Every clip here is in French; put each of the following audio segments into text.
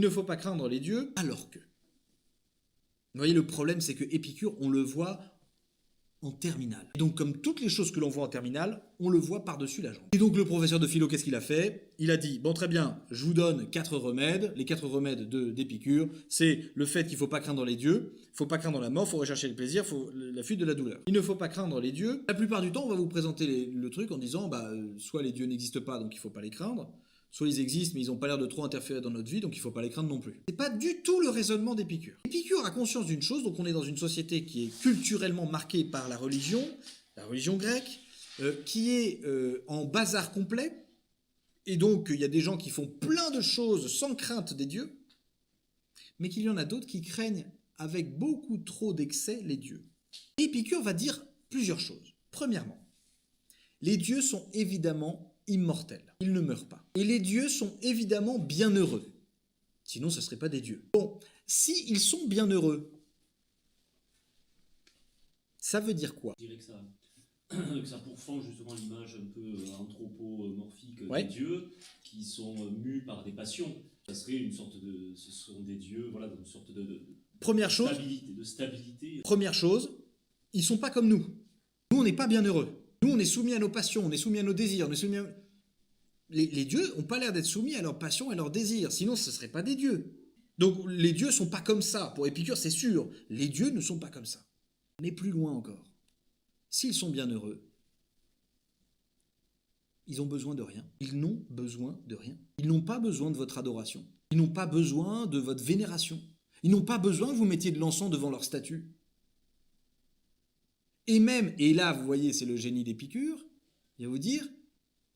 ne faut pas craindre les dieux, alors que. Vous voyez, le problème, c'est que Épicure, on le voit en terminale. Et donc, comme toutes les choses que l'on voit en terminale, on le voit par-dessus la jambe. Et donc, le professeur de philo, qu'est-ce qu'il a fait? Il a dit, bon, très bien, je vous donne 4 remèdes. Les 4 remèdes d'Épicure, c'est le fait qu'il ne faut pas craindre les dieux, il ne faut pas craindre la mort, il faut rechercher le plaisir, il faut la fuite de la douleur. Il ne faut pas craindre les dieux. La plupart du temps, on va vous présenter le truc en disant, soit les dieux n'existent pas, donc il ne faut pas les craindre, soit ils existent, mais ils n'ont pas l'air de trop interférer dans notre vie, donc il ne faut pas les craindre non plus. C'est pas du tout le raisonnement d'Épicure. Épicure a conscience d'une chose, donc on est dans une société qui est culturellement marquée par la religion grecque, qui est en bazar complet, et donc il y a des gens qui font plein de choses sans crainte des dieux, mais qu'il y en a d'autres qui craignent avec beaucoup trop d'excès les dieux. Et Épicure va dire plusieurs choses. Premièrement, les dieux sont évidemment immortels. Ils ne meurent pas. Et les dieux sont évidemment bienheureux. Sinon, ce ne seraient pas des dieux. Bon, si ils sont bienheureux, ça veut dire quoi? Je dirais que ça pourfend justement l'image un peu anthropomorphique des dieux qui sont mus par des passions. Ça serait une sorte de... Ce sont des dieux, voilà, une sorte de stabilité. Première chose, ils ne sont pas comme nous. Nous, on n'est pas bienheureux. Nous, on est soumis à nos passions, on est soumis à nos désirs, on est soumis à... Les dieux n'ont pas l'air d'être soumis à leurs passions et à leurs désirs, sinon ce ne seraient pas des dieux. Donc les dieux ne sont pas comme ça. Pour Épicure, c'est sûr, les dieux ne sont pas comme ça. Mais plus loin encore, s'ils sont bienheureux, ils ont besoin de rien. Ils n'ont besoin de rien. Ils n'ont pas besoin de votre adoration. Ils n'ont pas besoin de votre vénération. Ils n'ont pas besoin que vous mettiez de l'encens devant leur statue. Et même, et là, vous voyez, c'est le génie d'Épicure, il va vous dire,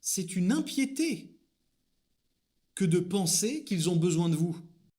c'est une impiété que de penser qu'ils ont besoin de vous.